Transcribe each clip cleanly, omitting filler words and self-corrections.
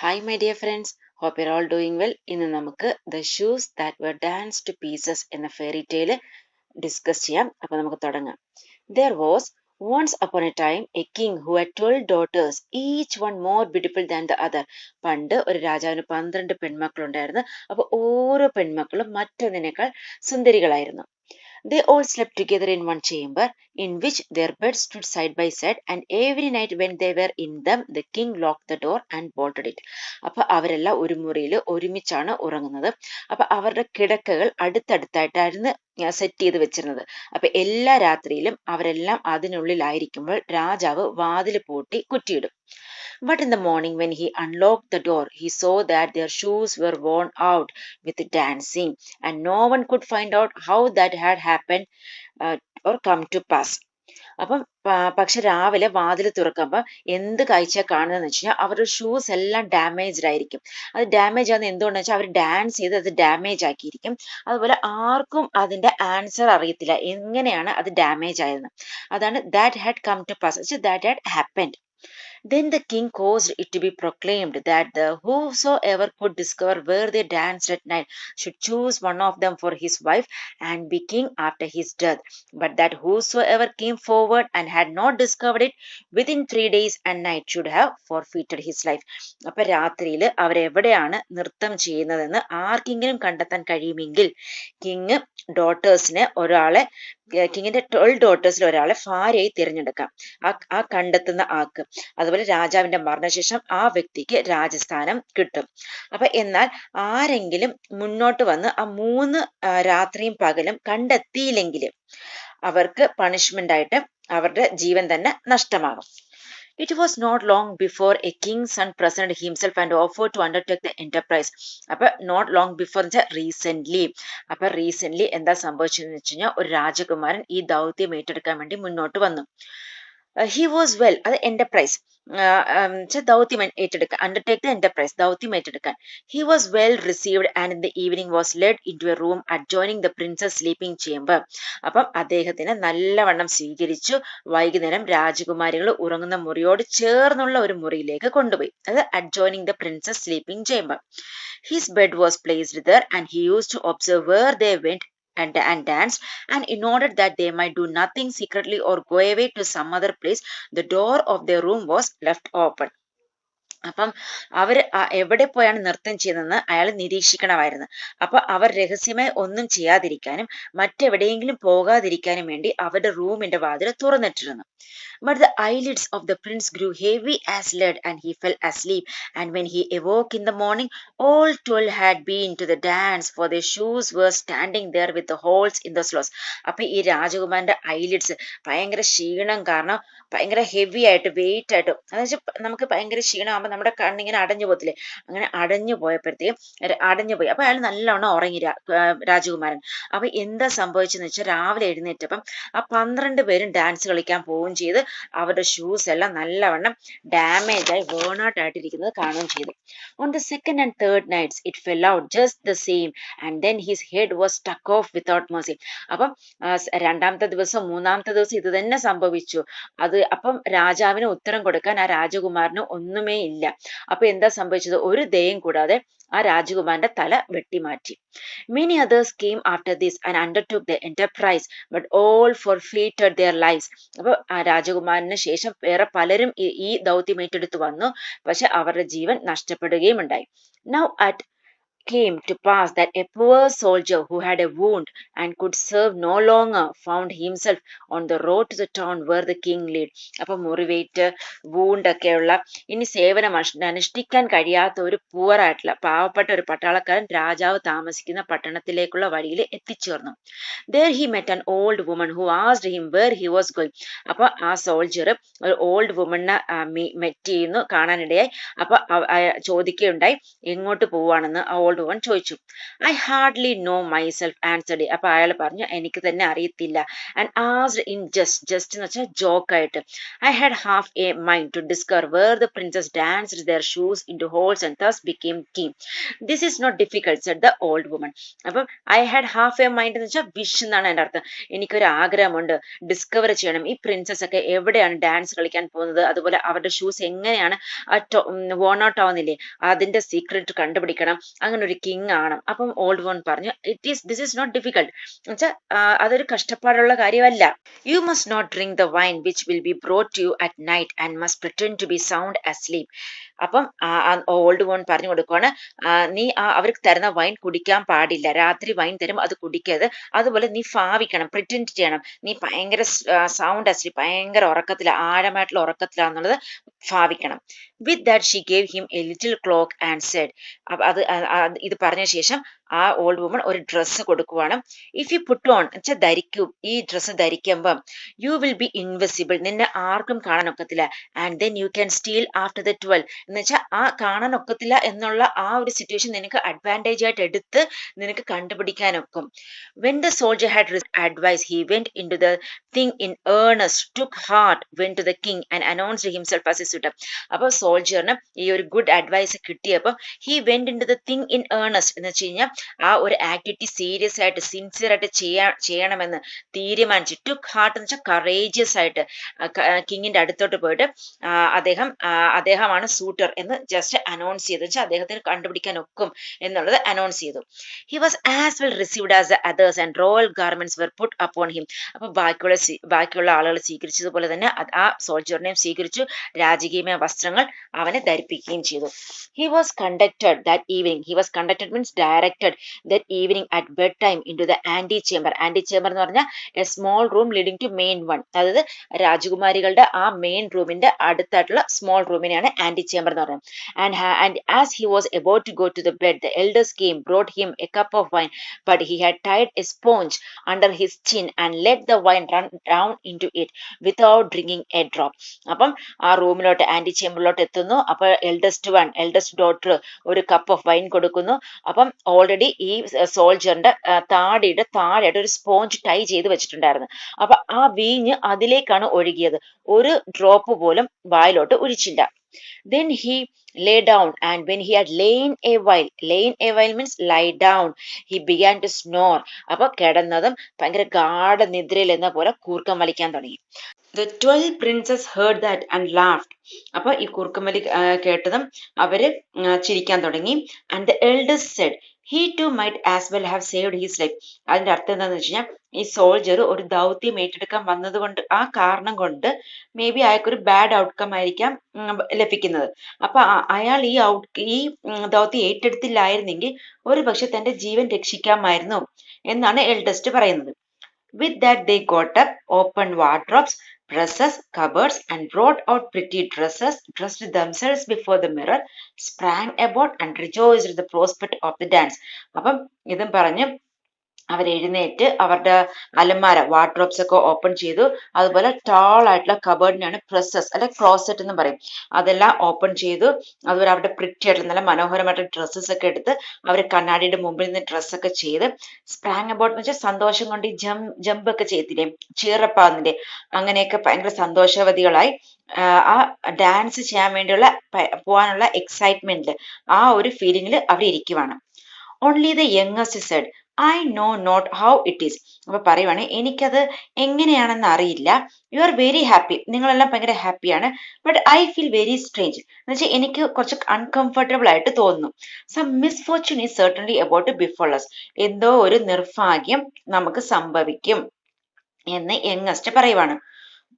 Hi my dear friends, hope you're all doing well. ഇന്ന് നമുക്ക് The Shoes That Were Danced to Pieces എന്ന fairy tail discuss ചെയ്യാം. അപ്പൊ നമുക്ക് തുടങ്ങാം. There was once upon a time a king who had 12 daughters, each one more beautiful than the other. പണ്ട് ഒരു രാജാവിന് 12 പെൺമക്കളുണ്ടായിരുന്നു. അപ്പൊ ഓരോ പെൺമക്കളും മറ്റൊന്നിനേക്കാൾ സുന്ദരികളായിരുന്നു. They all slept together in one chamber, in which their beds stood side by side, and every night when they were in them, the king locked the door and bolted it. അപ്പൊ അവരെല്ലാം ഒരു മുറിയിൽ ഒരുമിച്ചാണ് ഉറങ്ങുന്നത്. അപ്പൊ അവരുടെ കിടക്കകൾ അടുത്തടുത്തായിട്ടായിരുന്നു set ചെയ്ത് വെച്ചിരുന്നത്. അപ്പൊ എല്ലാ രാത്രിയിലും അവരെല്ലാം അതിനുള്ളിലായിരിക്കുമ്പോൾ രാജാവ് വാതിൽ പൂട്ടി കുറ്റിയിടും. But in the morning, when he unlocked the door, he saw that their shoes were worn out with dancing, and no one could find out how that had happened or come to pass. അപ്പം പക്ഷെ രാവിലെ വാതിൽ തുറക്കുമ്പോൾ എന്ത് കാഴ്ച കാണുന്നതെന്ന് വെച്ച് കഴിഞ്ഞാൽ അവരുടെ ഷൂസ് എല്ലാം ഡാമേജ്ഡ് ആയിരിക്കും. അത് ഡാമേജ് ആകുന്ന എന്തുകൊണ്ടെന്ന് വെച്ചാൽ അവർ ഡാൻസ് ചെയ്ത് അത് ഡാമേജ് ആക്കിയിരിക്കും. അതുപോലെ ആർക്കും അതിന്റെ ആൻസർ അറിയത്തില്ല എങ്ങനെയാണ് അത് ഡാമേജ് ആയതെന്ന്. അതാണ് that had come to pass, that had happened. Then the king caused it to be proclaimed that whosoever could discover where they danced at night should choose one of them for his wife and be king after his death. But that whosoever came forward and had not discovered it within 3 days and night should have forfeited his life. അപ്പൊ രാത്രിയിൽ അവരെവിടെയാണ് നൃത്തം ചെയ്യുന്നതെന്ന് ആർക്കെങ്കിലും കണ്ടെത്താൻ കഴിയുമെങ്കിൽ king കിങ്ങിന്റെ 12 ഡോട്ടേഴ്സിൽ ഒരാളെ ഭാര്യയായി തിരഞ്ഞെടുക്കാം. ആ കണ്ടെത്തുന്ന ആൾക്ക്. അതുപോലെ രാജാവിന്റെ മരണശേഷം ആ വ്യക്തിക്ക് രാജസ്ഥാനം കിട്ടും. അപ്പൊ എന്നാൽ ആരെങ്കിലും മുന്നോട്ട് വന്ന് ആ 3 രാത്രിയും പകലും കണ്ടെത്തിയില്ലെങ്കിൽ അവർക്ക് പണിഷ്മെന്റ് ആയിട്ട് അവരുടെ ജീവൻ തന്നെ നഷ്ടമാകും. It was not long before a king's son presented himself and offered to undertake the enterprise. അപ്പൊ not long before എന്ന് വെച്ചാൽ റീസെന്റ്. അപ്പൊ റീസെന്റ് എന്താ സംഭവിച്ചതെന്ന് വെച്ച് കഴിഞ്ഞാൽ ഒരു രാജകുമാരൻ ഈ ദൗത്യം ഏറ്റെടുക്കാൻ വേണ്ടി മുന്നോട്ട് വന്നു. ഹി വാസ് വെൽ, അത് എന്റർപ്രൈസ് ദൗത്യം ഏറ്റെടുക്കാൻ, അണ്ടർടേക്ക് ദ എന്റർപ്രൈസ്, ദൗത്യം ഏറ്റെടുക്കാൻ. He was well received and in the evening was led into a room adjoining the princess sleeping chamber. അപ്പം അദ്ദേഹത്തിനെ നല്ലവണ്ണം സ്വീകരിച്ചു. വൈകുന്നേരം രാജകുമാരികൾ ഉറങ്ങുന്ന മുറിയോട് ചേർന്നുള്ള ഒരു മുറിയിലേക്ക് കൊണ്ടുപോയി. അത് adjoining the princess sleeping chamber. His bed was placed there and he used to observe where they went and danced, and in order that they might do nothing secretly or go away to some other place, the door of their room was left open. അപ്പം അവർ എവിടെ പോയാണ് നൃത്തം ചെയ്യുന്നതെന്ന് അയാൾ നിരീക്ഷിക്കണമായിരുന്നു. അപ്പൊ അവർ രഹസ്യമായി ഒന്നും ചെയ്യാതിരിക്കാനും മറ്റെവിടെയെങ്കിലും പോകാതിരിക്കാനും വേണ്ടി അവരുടെ റൂമിന്റെ വാതിൽ തുറന്നിട്ടിരുന്നു. But the eyelids of the prince grew heavy as lead and he fell asleep, and when he awoke in the morning all 12 had been to the dance, for their shoes were standing there with the holes in the soles. അപ്പൊ ഈ രാജകുമാരന്റെ eyelids ഭയങ്കര ക്ഷീണം കാരണം ഭയങ്കര heavy ആയിട്ട് wait ആയിട്ട്, അതെന്നുവെച്ചാൽ നമുക്ക് ഭയങ്കര ക്ഷീണമാകുമ്പോൾ നമ്മുടെ കണ്ണിങ്ങനെ അടഞ്ഞു പോകത്തില്ലേ, അങ്ങനെ അടഞ്ഞുപോയി. അപ്പൊ അയാൾ നല്ലോണം ഉറങ്ങി രാജകുമാരൻ. അപ്പൊ എന്താ സംഭവിച്ചെന്ന് വെച്ചാൽ രാവിലെ എഴുന്നേറ്റപ്പം ആ 12 പേരും ഡാൻസ് കളിക്കാൻ പോവുകയും ചെയ്ത് അവരുടെ ഷൂസ് എല്ലാം നല്ലവണ്ണം ഡാമേജ് ആയി വേൺ ഔട്ട് ആയിട്ടിരിക്കുന്നത് കാണുകയും ചെയ്തു. On the second and third nights it fell out just the same, and then his head was struck off without mercy. അപ്പം രണ്ടാമത്തെ ദിവസം മൂന്നാമത്തെ ദിവസം ഇത് തന്നെ സംഭവിച്ചു. അപ്പം രാജാവിന് ഉത്തരം കൊടുക്കാൻ ആ രാജകുമാരന് ഒന്നുമേ ഇല്ല. അപ്പൊ എന്താ സംഭവിച്ചത്, ഒരു ദയം കൂടാതെ ആ രാജകുമാരന്റെ തല വെട്ടിമാറ്റി. Many others came after this and undertook the enterprise, but all forfeited their lives. അപ്പൊ ആ രാജകുമാരന് ശേഷം വേറെ പലരും ഈ ദൗത്യം ഏറ്റെടുത്ത് വന്നു, പക്ഷെ അവരുടെ ജീവൻ നഷ്ടപ്പെടുകയും ഉണ്ടായി. Now at came to pass that a poor soldier who had a wound and could serve no longer found himself on the road to the town where the king lived. അപ്പൊ മുറിവേറ്റ് വൂണ്ടൊക്കെയുള്ള ഇനി സേവനം അനുഷ്ഠിക്കാൻ കഴിയാത്ത ഒരു പൂവറായിട്ടുള്ള പാവപ്പെട്ട ഒരു പട്ടാളക്കാരൻ രാജാവ് താമസിക്കുന്ന പട്ടണത്തിലേക്കുള്ള വഴിയിൽ എത്തിച്ചേർന്നു. There he met an old woman who asked him where he was going. അപ്പൊ ആ സോൾജർ ഒരു ഓൾഡ് വുമണിനെ മെറ്റ് ചെയ്യുന്നു, കാണാനിടയായി. അപ്പൊ ചോദിക്കുകയുണ്ടായി എങ്ങോട്ട് പോവാണെന്ന്. ആ ഓൾഡ് ഓൾഡ് വൺ ചോദിച്ചു. I hardly know myself answered. അപ്പൊ അയാൾ പറഞ്ഞു എനിക്ക് തന്നെ അറിയത്തില്ല. ആൻഡ് ആസ്ഡ് ഇൻ ജസ്റ്റ് എന്ന് വെച്ചാൽ ജോക്കായിട്ട്, I had half a mind to discover where the princess danced their shoes into holes and thus became king. This is not difficult, said the old woman. അപ്പം I had half a mind എന്ന് വെച്ചാൽ wish എന്നാണ് എൻ്റെ അർത്ഥം. എനിക്കൊരു ആഗ്രഹമുണ്ട്, discover ചെയ്യണം ഈ പ്രിൻസസ് ഒക്കെ എവിടെയാണ് ഡാൻസ് കളിക്കാൻ പോകുന്നത്, അതുപോലെ അവരുടെ ഷൂസ് എങ്ങനെയാണ് വോൺ ഔട്ട് ആവുന്നില്ലേ, അതിന്റെ സീക്രട്ട് കണ്ടുപിടിക്കണം, അങ്ങനെ ഒരു കിങ് ആണ്. അപ്പം ഓൾഡ് വൺ പറഞ്ഞു ദിസ് ഈസ് നോട്ട് ഡിഫിക്കൾട്ട് എന്നുവെച്ചാൽ അതൊരു കഷ്ടപ്പാടുള്ള കാര്യമല്ല. You must not drink the wine which will be brought to you at night and must pretend to be sound asleep. അപ്പം ഓൾഡ് വൺ പറഞ്ഞു കൊടുക്കുവാണ്, നീ അവർക്ക് തരുന്ന വൈൻ കുടിക്കാൻ പാടില്ല, രാത്രി വൈൻ തരും അത് കുടിക്കരുത്, അതുപോലെ നീ ഭാവിക്കണം, പ്രിറ്റൻഡ് ചെയ്യണം, നീ ഭയങ്കര സൗണ്ട് അസ്ലീപ്, ഭയങ്കര ഉറക്കത്തില, ആഴമായിട്ടുള്ള ഉറക്കത്തിലാന്നുള്ളത് ഭാവിക്കണം. With that she gave him a little cloak and said. ഇത് പറഞ്ഞ ശേഷം ആ ഓൾഡ് വുമൺ ഒരു ഡ്രസ്സ് കൊടുക്കുവാണ്. ഇഫ് യു പുട്ട് ഓൺ വെച്ചാൽ ധരിക്കും, ഈ ഡ്രസ്സ് ധരിക്കുമ്പം യു വിൽ ബി ഇൻവിസിബിൾ, നിന്നെ ആർക്കും കാണാൻ ഒക്കത്തില്ല. And then you can steal after the 12 എന്ന് വെച്ചാൽ ആ കാണാൻ ഒക്കത്തില്ല എന്നുള്ള ആ ഒരു സിറ്റുവേഷൻ നിനക്ക് അഡ്വാൻറ്റേജ് ആയിട്ട് എടുത്ത് നിനക്ക് കണ്ടുപിടിക്കാനൊക്കും. When the soldier had advice he went into the thing in earnest, took heart, went to the king and announced himself as a suitor. അപ്പോൾ സോൾജറിന് ഈ ഒരു ഗുഡ് അഡ്വൈസ് കിട്ടിയപ്പോൾ he went into the thing in earnest എന്ന് വെച്ച് കഴിഞ്ഞാൽ ആ ഒരു ആക്ടിവിറ്റി സീരിയസ് ആയിട്ട് സിൻസിയർ ആയിട്ട് ചെയ്യണമെന്ന് തീരുമാനിച്ചു. ടുക്ക് ഹാർട്ട് എന്ന് വെച്ചാൽ കറേജിയസ് ആയിട്ട് കിങ്ങിന്റെ അടുത്തോട്ട് പോയിട്ട് അദ്ദേഹമാണ് സൂട്ടർ എന്ന് ജസ്റ്റ് അനൗൺസ് ചെയ്തു, വെച്ചാൽ അദ്ദേഹത്തിന് കണ്ടുപിടിക്കാൻ ഒക്കും എന്നുള്ളത് അനൗൺസ് ചെയ്തു. He was as well received as the others and royal garments were put upon him. അപ്പൊ ബാക്കിയുള്ള ആളുകൾ സ്വീകരിച്ചതുപോലെ തന്നെ ആ സോൾജറിനെയും സ്വീകരിച്ചു, രാജകീയമായ വസ്ത്രങ്ങൾ അവനെ ധരിപ്പിക്കുകയും ചെയ്തു. He was conducted that evening, he was conducted means directed that evening at bed time into the antechamber. Antechamber എന്ന് പറഞ്ഞാൽ a small room leading to main one, അതായത് രാജകുമാരികളുടെ ആ മെയിൻ റൂമിന്റെ അടുത്തായിട്ടുള്ള സ്മോൾ റൂമിനെയാണ് antechamber എന്ന് പറയുന്നത്. And as he was about to go to the bed, the elders came, brought him a cup of wine, but he had tied a sponge under his chin and let the wine run down into it without drinking a drop. അപ്പം ആ റൂമിലോട്ട് anti ചേംബറിലോട്ട് എത്തുന്നു. അപ്പൊ eldest daughter ഒരു cup of wine കൊടുക്കുന്നു. അപ്പം already ഈ സോൾജറിന്റെ താടിയുടെ താഴെയായിട്ട് ഒരു സ്പോഞ്ച് ടൈ ചെയ്ത് വെച്ചിട്ടുണ്ടായിരുന്നു. അപ്പൊ ആ വീഞ്ഞ് അതിലേക്കാണ് ഒഴുകിയത്, ഒരു ഡ്രോപ്പ് പോലും വായിലോട്ട് ഒഴിച്ചില്ല. Then he lay down, and when he had lain a while means lie down, he began to snore. അപ്പൊ കിടന്നതും ഭയങ്കര ഗാഢ നിദ്രയിൽ എന്ന പോലെ കൂർക്കം വലിക്കാൻ തുടങ്ങി. The 12 princes heard that and laughed. അപ്പൊ ഈ കൂർക്കമ്പലി കേട്ടതും അവര് ചിരിക്കാൻ തുടങ്ങി. And the eldest said he too might as well have saved his life. അതിന്റെ അർത്ഥം എന്താന്ന് വെച്ച് കഴിഞ്ഞാൽ ഈ സോൾജർ ഒരു ദൗത്യം ഏറ്റെടുക്കാൻ വന്നത് കൊണ്ട്, ആ കാരണം കൊണ്ട് മേ ബി അയാൾക്കൊരു ബാഡ് ഔട്ട്കം ആയിരിക്കാം ലഭിക്കുന്നത്. അപ്പൊ അയാൾ ഈ ദൗത്യം ഏറ്റെടുത്തില്ലായിരുന്നെങ്കിൽ ഒരു പക്ഷെ തന്റെ ജീവൻ രക്ഷിക്കാമായിരുന്നു എന്നാണ് എൽഡസ്റ്റ് പറയുന്നത്. With that they got up, opened wardrobes, presses, cupboards, and brought out pretty dresses, dressed themselves before the mirror, sprang about and rejoiced at the prospect of the dance. അപ്പം ഇതും പറഞ്ഞ് അവരെഴുന്നേറ്റ് അവരുടെ അലമാര വാർഡ്രോബ്സ് ഒക്കെ open ചെയ്തു. അതുപോലെ tall ആയിട്ടുള്ള കബേർഡിനാണ് presses അല്ലെ ക്ലോസറ്റ് എന്ന് പറയും, അതെല്ലാം ഓപ്പൺ ചെയ്തു. അതുപോലെ അവരുടെ പ്രിറ്റി ആയിട്ടുള്ള നല്ല മനോഹരമായിട്ടുള്ള ഡ്രസ്സസ് ഒക്കെ എടുത്ത് അവർ കണ്ണാടിയുടെ മുമ്പിൽ നിന്ന് ഡ്രസ്സൊക്കെ ചെയ്ത് സ്പ്രാങ് അബൌട്ട് എന്ന് വെച്ചാൽ സന്തോഷം കൊണ്ട് ജമ്പ് ഒക്കെ ചെയ്തില്ലേ, ചീറപ്പാന്നില്ലേ, അങ്ങനെയൊക്കെ ഭയങ്കര സന്തോഷവതികളായി ആ ഡാൻസ് ചെയ്യാൻ വേണ്ടിയുള്ള പോകാനുള്ള എക്സൈറ്റ്മെന്റിൽ ആ ഒരു ഫീലിംഗിൽ അവർ ഇരിക്കുവാണ്. Only the youngest said I know not how it is. അപ്പൊ പറയുവാണ് എനിക്കത് എങ്ങനെയാണെന്ന് അറിയില്ല. യു ആർ വെരി ഹാപ്പി, നിങ്ങളെല്ലാം ഭയങ്കര ഹാപ്പിയാണ്. But I feel very strange എന്ന് വെച്ചാൽ എനിക്ക് കുറച്ച് അൺകംഫർട്ടബിൾ ആയിട്ട് തോന്നുന്നു. Some misfortune is certainly about to befall us. എന്തോ ഒരു നിർഭാഗ്യം നമുക്ക് സംഭവിക്കും എന്ന് യങ്ങസ്റ്റ് പറയുവാണ്.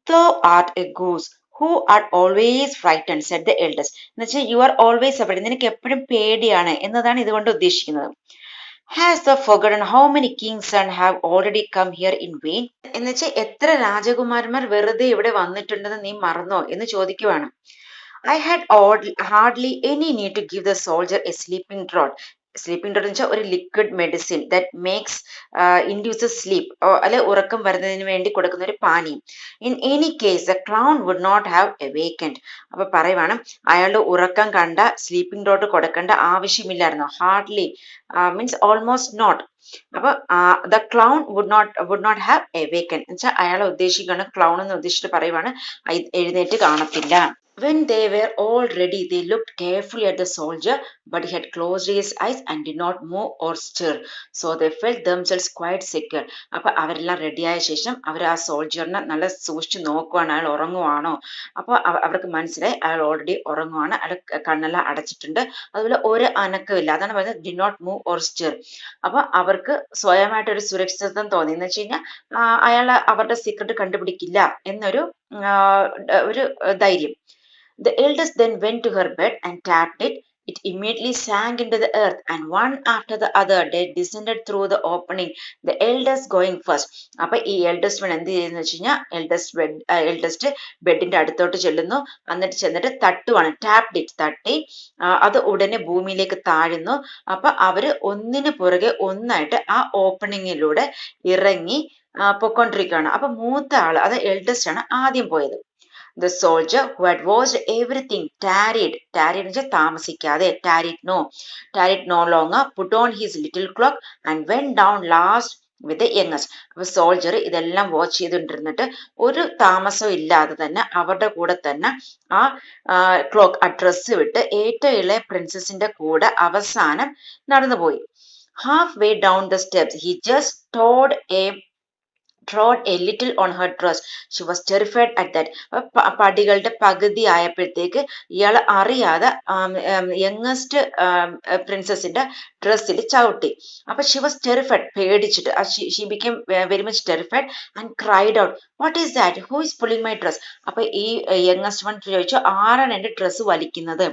Thou art a goose who art always frightened, said the eldest. എന്ന് വെച്ചാൽ യു ആർ ഓൾവേസ് afraid, നിനക്ക് എപ്പോഴും പേടിയാണ് എന്നതാണ് ഇതുകൊണ്ട് ഉദ്ദേശിക്കുന്നത്. Has thou forgotten how many kings and have already come here in vain? എന്ന് വെച്ചാൽ എത്ര രാജകുമാരന്മാർ വെറുതെ ഇവിടെ വന്നിട്ടുണ്ടെന്ന് നീ മറന്നോ എന്ന് ചോദിക്കുവാണ്. I had hardly any need to give the soldier a sleeping draught. Sleeping drug എന്ന് വെച്ചാൽ ഒരു liquid medicine that makes induces sleep, അല്ലെ ഉറക്കം വരുന്നതിന് വേണ്ടി കൊടുക്കുന്ന ഒരു പാനീയം. In any case the clown would not have awakened. അപ്പൊ പറയുവാണ് അയാളുടെ ഉറക്കം കണ്ട സ്ലീപ്പിംഗ് ഡ്രഗ് കൊടുക്കേണ്ട ആവശ്യമില്ലായിരുന്നു. Hardly means almost not. അപ്പൊ the clown would not have awaken എന്ന് വെച്ചാൽ അയാളെ ഉദ്ദേശിക്കുകയാണ്, ക്ലൗൺ എന്ന് ഉദ്ദേശിച്ചിട്ട് പറയുവാണ് എഴുന്നേറ്റ് കാണത്തില്ല. When they were all ready, they looked carefully at the soldier, but he had closed his eyes and did not move or stir. So they felt themselves quite secure. അപ്പൊ അവരെല്ലാം റെഡിയായ ശേഷം അവർ ആ സോൾജറിനെ നല്ല സൂക്ഷിച്ചു നോക്കുവാണ്, അയാൾ ഉറങ്ങുവാണോ. അപ്പൊ അവർക്ക് മനസ്സിലായി അയാൾ ഓൾറെഡി ഉറങ്ങുവാണ്, അയാൾ കണ്ണെല്ലാം അടച്ചിട്ടുണ്ട്, അതുപോലെ ഒരു അനക്കമില്ല. അതാണ് പറയുന്നത് did not move or stir. അപ്പൊ അവർക്ക് സ്വയമായിട്ട് ഒരു സുരക്ഷിതത്വം തോന്നി. എന്ന് വെച്ച് കഴിഞ്ഞാൽ അയാൾ അവരുടെ സീക്രട്ട് കണ്ടുപിടിക്കില്ല എന്നൊരു ഒരു ധൈര്യം. The eldest then went to her bed and tapped it. It immediately sank into the earth, and one after the other they descended through the opening, the eldest going first. അപ്പൊ ഈ eldest one എന്ത് ചെയ്യുന്ന വെച്ച് കഴിഞ്ഞാൽ eldest ബെഡിന്റെ അടുത്തോട്ട് ചെല്ലുന്നു, എന്നിട്ട് ചെന്നിട്ട് തട്ടുവാണ്, ടാപ്ഡ് ഇറ്റ്, തട്ടി അത് ഉടനെ ഭൂമിയിലേക്ക് താഴുന്നു. അപ്പൊ അവര് ഒന്നിന് പുറകെ ഒന്നായിട്ട് ആ ഓപ്പണിങ്ങിലൂടെ ഇറങ്ങി പൊക്കൊണ്ടിരിക്കുകയാണ്. അപ്പൊ മൂത്ത ആള്, അത് എൽഡസ്റ്റ് ആണ് ആദ്യം പോയത്. The soldier who had watched everything tarried എന്ന് വെച്ചാൽ താമസിക്കാതെ, tarried no longer, put on his little cloak and went down last with the youngest. അപ്പൊ സോൾജർ ഇതെല്ലാം വാച്ച് ചെയ്തുകൊണ്ടിരുന്നിട്ട് ഒരു താമസവും ഇല്ലാതെ തന്നെ അവരുടെ കൂടെ തന്നെ ആ ക്ലോക്ക്, ആ ഡ്രസ്സ് വിട്ട് ഏറ്റവും ഇളയ പ്രിൻസസിന്റെ കൂടെ അവസാനം നടന്നുപോയി. Half way down the steps he just trod a little on her dress. She was terrified at that. പടികളുടെ പകുതി ആയപ്പോഴത്തേക്ക് ഇയാൾ അറിയാതെ യങ്ങസ്റ്റ് പ്രിൻസസിന്റെ ഡ്രസ്സിൽ ചവിട്ടി. അപ്പൊ ഷി വാസ് ടെറിഫൈഡ്, പേടിച്ചിട്ട് she became very much terrified and cried out, what is that, who is pulling my dress. അപ്പൊ ഈ യങ്ങസ്റ്റ് വൺ ചോദിച്ചു, ആരാണ് എന്റെ ഡ്രസ്സ് വലിക്കുന്നത്.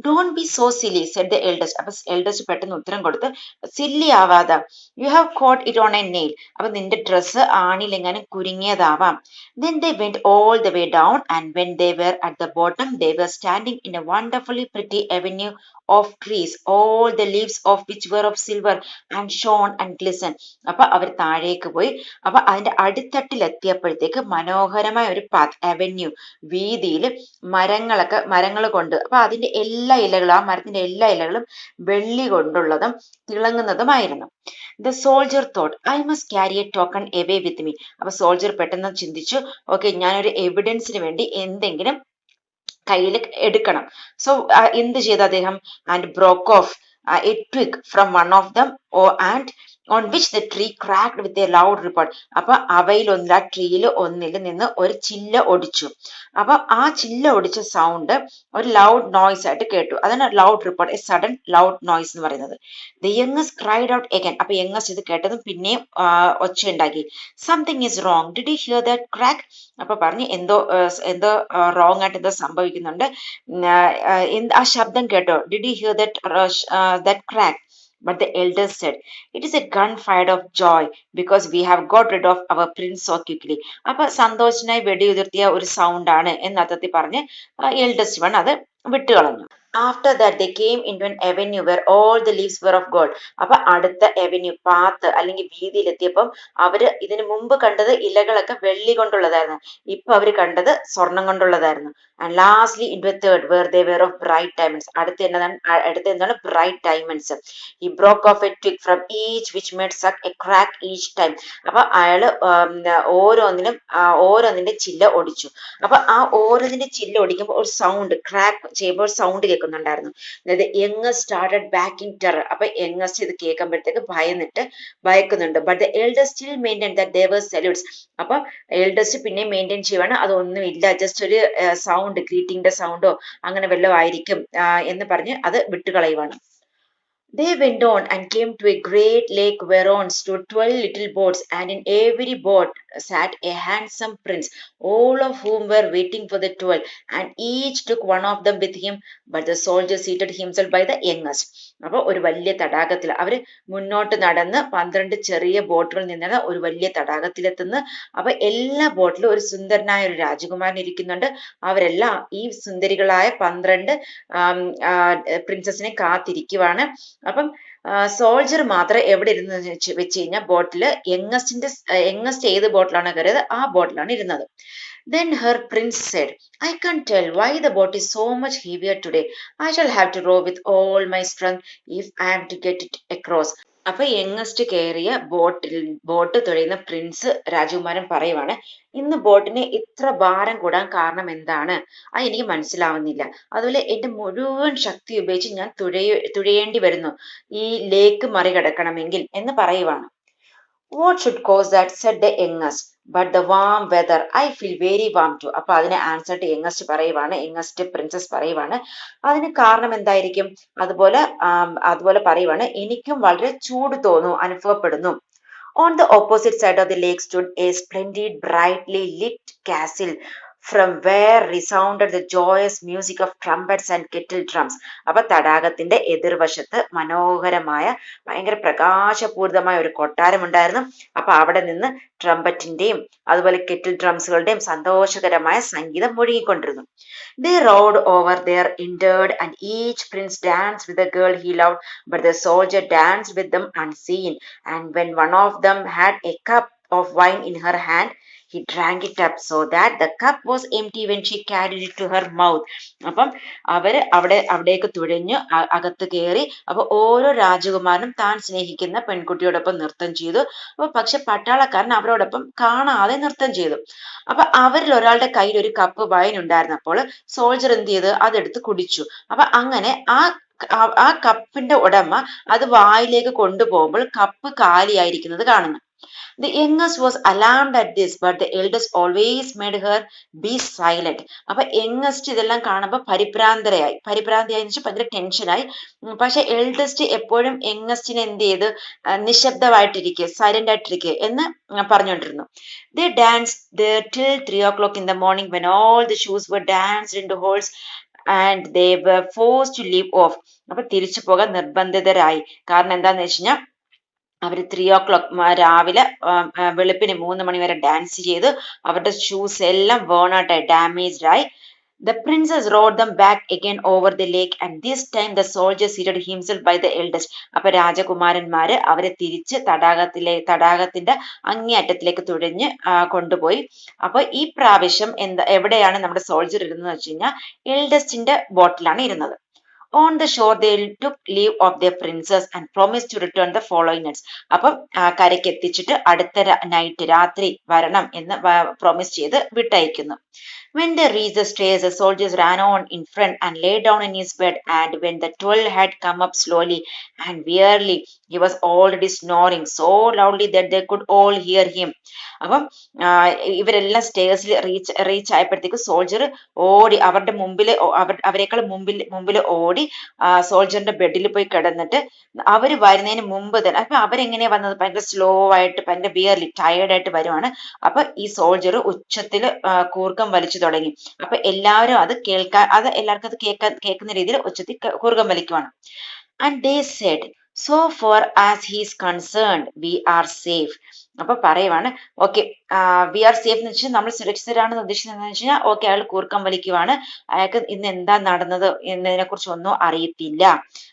Don't be so silly said the eldest. അപ്പൊ എൽഡസ്റ്റ് പെട്ടെന്ന് ഉത്തരം കൊടുത്ത്, സില്ലി ആവാതെ, you have caught it on a nail. അപ്പൊ നിന്റെ ഡ്രസ്സ് ആണിലെങ്ങാനും കുരുങ്ങിയതാവാം. Then they went all the way down, and when they were at the bottom they were standing in a wonderfully pretty avenue of trees, all the leaves of which were of silver and shone and glistened. അപ്പൊ അവർ താഴേക്ക് പോയി. അപ്പൊ അതിന്റെ അടിത്തട്ടിൽ എത്തിയപ്പോഴത്തേക്ക് മനോഹരമായ ഒരു path, avenue, വീതിയിൽ മരങ്ങൾ കൊണ്ട്, അപ്പൊ അതിന്റെ എല്ലാ ഇലകളും, ആ മരത്തിന്റെ എല്ലാ ഇലകളും വെള്ളി കൊണ്ടുള്ളതും തിളങ്ങുന്നതുമായിരുന്നു. The soldier thought, I must carry a token away with me. അപ്പൊ സോൾജർ പെട്ടെന്ന് ചിന്തിച്ചു, ഓക്കെ, ഞാനൊരു എവിഡൻസിന് വേണ്ടി എന്തെങ്കിലും കയ്യിൽ എടുക്കണം. സോ എന്ത് ചെയ്തു അദ്ദേഹം, and broke off a twig from one of them, and on which the tree cracked with a loud report. അപ്പൊ അവയിൽ ആ ട്രീയിൽ ഒന്നിൽ നിന്ന് ഒരു ചില്ല ഒടിച്ചു. അപ്പൊ ആ ചില്ല ഒടിച്ച സൗണ്ട് ഒരു ലൗഡ് നോയ്സ് ആയിട്ട് കേട്ടു. അതാണ് loud report, A sudden loud noise എന്ന് പറയുന്നത്. The youngest cried out again. അപ്പൊ യങ്ങസ്റ്റ് ഇത് കേട്ടതും പിന്നെയും ഒച്ച ഉണ്ടാക്കി. Something is wrong, did you here that crack. അപ്പൊ പറഞ്ഞു എന്തോ റോങ് ആയിട്ട് എന്തോ സംഭവിക്കുന്നുണ്ട്, ആ ശബ്ദം കേട്ടോ, did you here that crack. But the elders said, it is a gun fired of joy because we have got rid of our prince so quickly. അപ്പൊ സന്തോഷനായി വെടിയുതിർത്തിയ ഒരു സൗണ്ട് ആണ് എന്നർത്ഥത്തിൽ പറഞ്ഞ് എൽഡസ്റ്റ് വൺ അത് വിട്ടുകളഞ്ഞു. After that they came into an avenue where all the leaves were of gold. അപ്പൊ അടുത്ത avenue, path അല്ലെങ്കിൽ വീതിയിലെത്തിയപ്പം അവര് ഇതിനു മുമ്പ് കണ്ടത് ഇലകളൊക്കെ വെള്ളി കൊണ്ടുള്ളതായിരുന്നു, ഇപ്പൊ അവര് കണ്ടത് സ്വർണം കൊണ്ടുള്ളതായിരുന്നു. And lastly into a third where they were of bright diamonds. അടുത്ത എന്താണ് bright diamonds. He broke off a twig from each which made such a crack each time. അപ്പൊ അയാള് ഓരോന്നിന്റെ ചില്ല ഒടിച്ചു. അപ്പൊ ആ ഓരോന്നിന്റെ ചില്ല ഒടിക്കുമ്പോൾ ഒരു സൗണ്ട്, ക്രാക്ക് ചെയ്യുമ്പോൾ സൗണ്ട് കേൾക്കുന്നുണ്ടായിരുന്നു. അതായത് youngest started back in terror. അപ്പൊ യങ്ങസ്റ്റ് ഇത് കേൾക്കുമ്പോഴത്തേക്ക് ഭയക്കുന്നുണ്ട്. But the eldest still maintain that there were salutes. അപ്പൊ എൽഡസ്റ്റ് പിന്നെ മെയിൻറ്റെയിൻ ചെയ്യുവാണ്, അതൊന്നുമില്ല, ജസ്റ്റ് ഒരു സൗണ്ട്, ഗ്രീറ്റിംഗിന്റെ സൗണ്ടോ അങ്ങനെ വല്ലതും ആയിരിക്കും എന്ന് പറഞ്ഞ് അത് വിട്ടുകളയുവാണ്. They went on and came to a great lake whereon stood 12 little boats, and in every boat sat a handsome prince, all of whom were waiting for the 12, and each took one of them with him, but the soldier seated himself by the youngest. അപ്പോൾ ഒരു വലിയ തടാകത്തിൽ അവര് മുന്നോട്ട് നടന്ന് 12 ചെറിയ ബോട്ടുകൾ നിന്നാണ് ഒരു വലിയ തടാകത്തിലെത്തുന്നത്. അപ്പൊ എല്ലാ ബോട്ടിലും ഒരു സുന്ദരനായ ഒരു രാജകുമാരൻ ഇരിക്കുന്നുണ്ട്. അവരെല്ലാം ഈ സുന്ദരികളായ 12 പ്രിൻസസിനെ കാത്തിരിക്കുവാണ്. അപ്പം സോൾജർ മാത്രം എവിടെ ഇരുന്ന് വെച്ച് കഴിഞ്ഞാൽ ബോട്ടില് യങ്ങസ്റ്റ് ഏത് ബോട്ടിലാണ് കയറിയത് ആ ബോട്ടിലാണ് ഇരുന്നത്. Then her prince said, I can't tell why the boat is so much heavier today. I shall have to row with all my strength if I am to get it across. അപ്പൊ youngest കയറിയ boat തുഴയുന്ന Prince രാജകുമാരൻ പറയുവാണ്, ഇന്ന് ബോട്ടിന് ഇത്ര ഭാരം കൂടാൻ കാരണം എന്താണ്? അത് എനിക്ക് മനസ്സിലാവുന്നില്ല. അതുപോലെ എന്റെ മുഴുവൻ ശക്തി ഉപയോഗിച്ച് ഞാൻ തുഴയേണ്ടി വരുന്നു ഈ ലേക്ക് മറികടക്കണമെങ്കിൽ എന്ന് പറയുവാണ്. What should cause that? said the youngest. But the warm weather. I feel very warm too. അപ്പൊ അതിന് ആൻസർ യങ്ങസ്റ്റ് പറയുവാണ്, യങ്ങസ്റ്റ് പ്രിൻസസ് പറയുവാണ്, അതിന് കാരണം എന്തായിരിക്കും? അതുപോലെ പറയുവാണ്, എനിക്കും വളരെ ചൂട് തോന്നുന്നു, അനുഭവപ്പെടുന്നു. On the opposite side of the lake stood a splendid, brightly lit castle from where resounded the joyous music of trumpets and kettle drums. അപ്പൊ തടാകത്തിന്റെ എതിർവശത്ത് മനോഹരമായ ഭയങ്കര പ്രകാശപൂരിതമായ ഒരു കൊട്ടാരം ഉണ്ടായിരുന്നു. അപ്പൊ അവിടെ നിന്ന് ട്രംപറ്റിന്റെയും അതുപോലെ കെറ്റിൽ ഡ്രംസുകളുടെയും സന്തോഷകരമായ സംഗീതം മുഴങ്ങിക്കൊണ്ടിരുന്നു. They rode over there interred, and each prince danced with the girl he loved, but the soldier danced with them unseen. And when one of them had a cup of wine in her hand, he drank it up so that the cup was empty when she carried it to her mouth. അപ്പം അവര് അവിടേക്ക് തുഴഞ്ഞു അകത്ത് കയറി. അപ്പൊ ഓരോ രാജകുമാരനും താൻ സ്നേഹിക്കുന്ന പെൺകുട്ടിയോടൊപ്പം നൃത്തം ചെയ്തു. അപ്പൊ പക്ഷെ പട്ടാളക്കാരൻ അവരോടൊപ്പം കാണാതെ നൃത്തം ചെയ്തു. അപ്പൊ അവരിൽ ഒരാളുടെ കയ്യിൽ ഒരു കപ്പ് വൈൻ ഉണ്ടായിരുന്നപ്പോൾ സോൾജർ എന്ത് ചെയ്ത് അതെടുത്ത് കുടിച്ചു. അപ്പൊ അങ്ങനെ ആ കപ്പിന്റെ ഉടമ അത് വായിലേക്ക് കൊണ്ടുപോകുമ്പോൾ കപ്പ് കാലിയായിരിക്കുന്നത് കാണുന്നു. The youngest was alarmed at this, but the eldest always made her be silent. അപ്പൊ യങ്ങസ്റ്റ് ഇതെല്ലാം കാണുമ്പോൾ പരിഭ്രാന്തിയായി എന്ന് വെച്ചാൽ ഭയങ്കര ടെൻഷനായി. പക്ഷെ എൽഡസ്റ്റ് എപ്പോഴും യങ്ങസ്റ്റിനെ എന്ത് ചെയ്ത് നിശബ്ദമായിട്ടിരിക്കുക, സൈലന്റ് ആയിട്ടിരിക്കുക എന്ന് പറഞ്ഞുകൊണ്ടിരുന്നു. They danced there till 3 o'clock in the morning, when all the shoes were danced into holes and they were forced to leave off. അപ്പൊ തിരിച്ചു പോകാൻ നിർബന്ധിതരായി. കാരണം എന്താന്ന് വെച്ച് കഴിഞ്ഞാൽ അവര് 3 o'clock രാവിലെ വെളുപ്പിന് 3 മണി വരെ ഡാൻസ് ചെയ്ത് അവരുടെ ഷൂസ് എല്ലാം വേണാട്ടായി ഡാമേജ്ഡ് ആയി. The princess rode them back again over the lake, and this time the soldier seated himself by the eldest. അപ്പൊ രാജകുമാരന്മാര് അവരെ തിരിച്ച് തടാകത്തിന്റെ അങ്ങേയറ്റത്തിലേക്ക് തുഴഞ്ഞ് കൊണ്ടുപോയി. അപ്പൊ ഈ പ്രാവശ്യം എവിടെയാണ് നമ്മുടെ സോൾജർ ഇരുന്നത് വെച്ച് കഴിഞ്ഞാൽ എൽഡസ്റ്റിന്റെ ബോട്ടിലാണ് ഇരുന്നത്. On the shore they took leave of their princess and promised to return the following nights. അപ്പം കരയ്ക്ക് എത്തിച്ചിട്ട് അടുത്ത നൈറ്റ് രാത്രി വരണം എന്ന് പ്രോമിസ് ചെയ്ത് വിട്ടയക്കുന്നു. When they reached the stairs, the soldiers ran on in front and lay down in his bed, and when the 12 had come up slowly and wearily, he was already snoring so loudly that they could all hear him. അപ്പം ഇവരെല്ലാം സ്റ്റേഴ്സിൽ reach ആയപ്പോഴത്തേക്ക് soldier ഓടി അവരെക്കാൾ മുമ്പിൽ ഓടി സോൾജറിന്റെ ബെഡിൽ പോയി കിടന്നിട്ട് അവര് വരുന്നതിന് മുമ്പ് തന്നെ അപ്പൊ അവരെങ്ങനെയാ വന്നത് ഭയങ്കര സ്ലോ ആയിട്ട് ഭയങ്കര വിയർലി ടയേർഡായിട്ട് വരുവാണ്. അപ്പൊ ഈ സോൾജർ ഉച്ചത്തിൽ കൂർക്കം വലിച്ചു തുടങ്ങി. അപ്പൊ എല്ലാവരും അത് എല്ലാവർക്കും അത് കേൾക്കുന്ന രീതിയിൽ ഉച്ചത്തിൽ കൂർക്കം വലിക്കുവാണ്. And they said, so far as he is concerned, we are safe. അപ്പൊ പറയുവാണ് ഓക്കെ വി ആർ സേഫ് എന്ന് വെച്ചാൽ നമ്മൾ സുരക്ഷിതരാണെന്ന് ഉദ്ദേശിക്കുന്നത് വെച്ച് കഴിഞ്ഞാൽ ഓക്കെ അയാൾ കൂർക്കം വലിക്കുവാണ്, അയാൾക്ക് ഇന്ന് എന്താ നടന്നത് എന്നതിനെ കുറിച്ച് ഒന്നും അറിയത്തില്ല.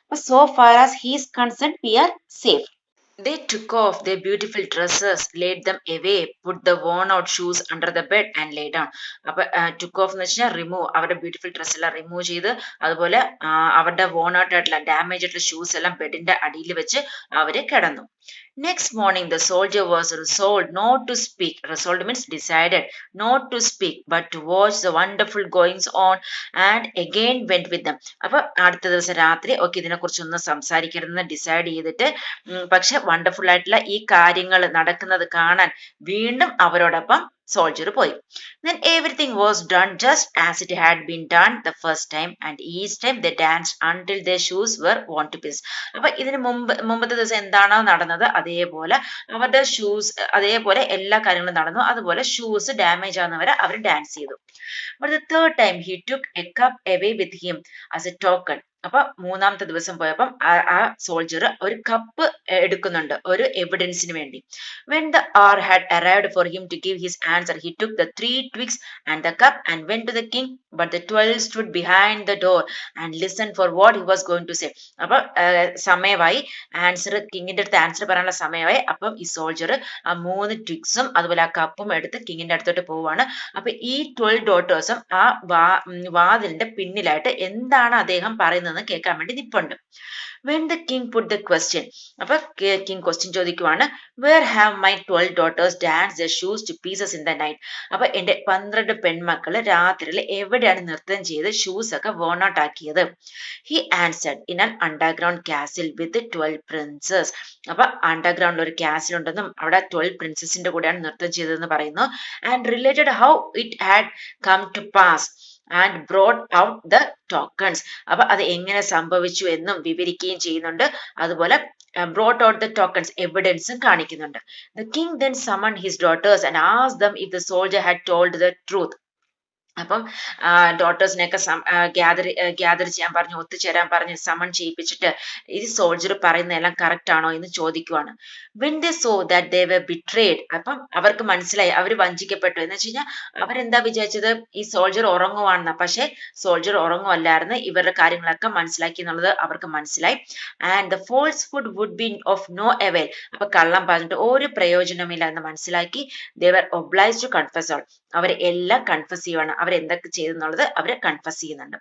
അപ്പൊ so far as he is concerned, we are safe. They took off their beautiful dresses, laid them away, put the worn out shoes under the bed and lay down. അപ്പൊ took off എന്ന് വെച്ചാൽ remove, അവരുടെ beautiful dress എല്ലാം remove ചെയ്ത് അതുപോലെ അവരുടെ worn out ആയിട്ടുള്ള damage ആയിട്ടുള്ള ഷൂസ് എല്ലാം ബെഡിന്റെ അടിയിൽ വെച്ച് അവര് കിടന്നു. Next morning the soldier was resolved not to speak. Resolved means decided not to speak, but to watch the wonderful goings on, and again went with them. അപ്പൊ അടുത്ത ദിവസം രാത്രി ഓക്കെ ഇതിനെ കുറിച്ചൊന്നും സംസാരിക്കരുതെന്ന് ഡിസൈഡ് ചെയ്തിട്ട് പക്ഷെ വണ്ടർഫുൾ ആയിട്ടുള്ള ഈ കാര്യങ്ങൾ നടക്കുന്നത് കാണാൻ വീണ്ടും അവരോടൊപ്പം സോൾജർ പോയി. Then everything was done just as it had been done the first time, and each time they danced until their shoes were worn to pieces. അപ്പൊ ഇതിന് മുമ്പത്തെ ദിവസം എന്താണോ നടന്നത് അതേപോലെ അവരുടെ ഷൂസ് അതേപോലെ എല്ലാ കാര്യങ്ങളും നടന്നു. അതുപോലെ ഷൂസ് ഡാമേജ് ആവുന്നവരെ അവർ ഡാൻസ് ചെയ്തു. But the third time he took a cup away with him as a token. അപ്പൊ മൂന്നാമത്തെ ദിവസം പോയപ്പം ആ സോൾജർ ഒരു കപ്പ് എടുക്കുന്നുണ്ട് ഒരു എവിഡൻസിന് വേണ്ടി. When the hour had arrived for him to give his answer, he took the 3 twigs and the cup and went to the king, but the 12 stood behind the door and listened for what he was going to say. അപ്പൊ സമയമായി കിങ്ങിന്റെ അടുത്ത് answer പറയാനുള്ള സമയമായി. അപ്പം ഈ soldier ആ 3 ട്വിക്സും അതുപോലെ ആ കപ്പും എടുത്ത് കിങ്ങിന്റെ അടുത്തോട്ട് പോവുകയാണ്. അപ്പൊ ഈ 12 ഡോട്ടേഴ്സും ആ വാതിലിന്റെ പിന്നിലായിട്ട് എന്താണ് അദ്ദേഹം പറയുന്നത് കേൾക്കാൻ വേണ്ടി നിപ്പുണ്ട്. When the king put the question, അപ്പൊ കിങ് ക്വസ്റ്റ്യൻ ചോദിക്കുവാണ്, where have my 12 daughters danced their shoes to pieces in the night? അപ്പൊ എന്റെ 12 പെൺമക്കള് രാത്രിയിൽ എവിടെയാണ് നൃത്തം ചെയ്ത് ഷൂസ് ഒക്കെ വോൺ ഔട്ട് ആക്കിയത്? He answered, in an underground castle with 12 princes. അപ്പൊ അണ്ടർഗ്രൗണ്ടിൽ ഒരു കാസിൽ ഉണ്ടെന്നും അവിടെ 12 പ്രിൻസസിന്റെ കൂടെയാണ് നൃത്തം ചെയ്തതെന്ന് പറയുന്നു. And related how it had come to pass and brought out the tokens. അപ്പൊ അത് എങ്ങനെ സംഭവിച്ചു എന്നും വിവരിക്കുകയും ചെയ്യുന്നുണ്ട്. അതുപോലെ brought out the tokens എവിഡൻസും കാണിക്കുന്നുണ്ട്. The king then summoned his daughters and asked them if the soldier had told the truth. അപ്പം ഡോട്ടേഴ്സിനെയൊക്കെ gather ചെയ്യാൻ പറഞ്ഞു, ഒത്തുചേരാൻ പറഞ്ഞ് സമൺ ചെയ്യിപ്പിച്ചിട്ട് ഈ സോൾജർ പറയുന്നതെല്ലാം കറക്റ്റ് ആണോ എന്ന് ചോദിക്കുവാണ്. When they saw that they were betrayed, അപ്പം അവർക്ക് മനസ്സിലായി അവർ വഞ്ചിക്കപ്പെട്ടു. എന്ന് വെച്ച് കഴിഞ്ഞാൽ അവരെന്താ വിചാരിച്ചത്, ഈ സോൾജർ ഉറങ്ങുവാണെന്ന. പക്ഷെ സോൾജർ ഉറങ്ങുമല്ലായിരുന്നു, ഇവരുടെ കാര്യങ്ങളൊക്കെ മനസ്സിലാക്കി എന്നുള്ളത് അവർക്ക് മനസ്സിലായി. And the falsehood would be of no avail. അപ്പൊ കള്ളം പറഞ്ഞിട്ട് ഒരു പ്രയോജനമില്ല എന്ന് മനസ്സിലാക്കി they were obliged to confess all. അവരെ എല്ലാം കൺഫസ് ചെയ്യുവാണ്. അവരെന്തൊക്കെ ചെയ്തെന്നുള്ളത് അവരെ കൺഫസ് ചെയ്യുന്നുണ്ട്.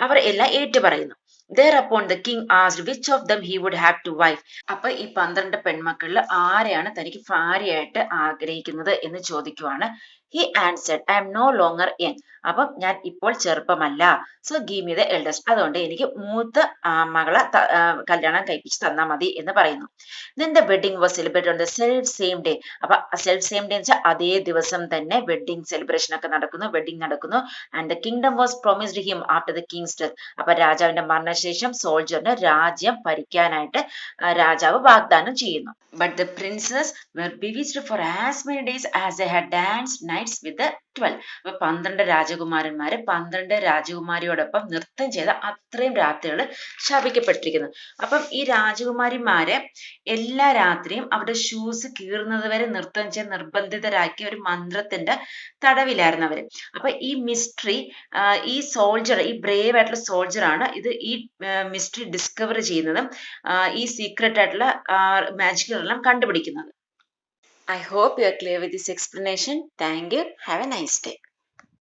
അവർ എല്ലാം ഏറ്റു പറയുന്നു. Thereupon the king asked which of them he would have to wife. അപ്പൊ ഈ 12 പെൺമക്കളിൽ ആരെയാണ് തനിക്ക് ഭാര്യയായിട്ട് ആഗ്രഹിക്കുന്നത് എന്ന് ചോദിക്കുവാണ്. He answered, I am no longer young. അപ്പം ഞാൻ ഇപ്പോൾ ചെറുപ്പമല്ല. So give me the eldest. അതുകൊണ്ട് എനിക്ക് മൂത്ത മകളെ കല്യാണം കഴിപ്പിച്ച് തന്നാൽ മതി എന്ന് പറയുന്നു. Then the wedding was celebrated on the self same day. അപ്പൊ self same day എന്ന് വെച്ചാൽ അതേ ദിവസം തന്നെ വെഡിങ് സെലിബ്രേഷൻ ഒക്കെ നടക്കുന്നു, വെഡിങ് നടക്കുന്നു. And the kingdom was promised him after the king's death. അപ്പൊ രാജാവിന്റെ മരണശേഷം സോൾജറിന് രാജ്യം ഭരിക്കാനായിട്ട് രാജാവ് വാഗ്ദാനം ചെയ്യുന്നു. But the princes were bewitched for as many days as they had danced nights with the 12. അപ്പൊ 12 രാജകുമാരന്മാര് 12 രാജകുമാരിയോടൊപ്പം നൃത്തം ചെയ്ത അത്രയും രാത്രികൾ ശപിക്കപ്പെട്ടിരിക്കുന്നു. അപ്പം ഈ രാജകുമാരിമാരെ എല്ലാ രാത്രിയും അവരുടെ ഷൂസ് കീറുന്നത് വരെ നൃത്തം ചെയ്ത് നിർബന്ധിതരാക്കിയ ഒരു മന്ത്രത്തിന്റെ തടവിലായിരുന്നു അവര്. അപ്പൊ ഈ മിസ്റ്ററി ഈ സോൾജർ, ഈ ബ്രേവ് ആയിട്ടുള്ള സോൾജർ ആണ് ഇത് ഈ മിസ്റ്ററി ഡിസ്കവർ ചെയ്യുന്നതും ഈ സീക്രട്ട് ആയിട്ടുള്ള മാജിക്കുകളെല്ലാം കണ്ടുപിടിക്കുന്നത്. I hope you are clear with this explanation. Thank you. Have a nice day.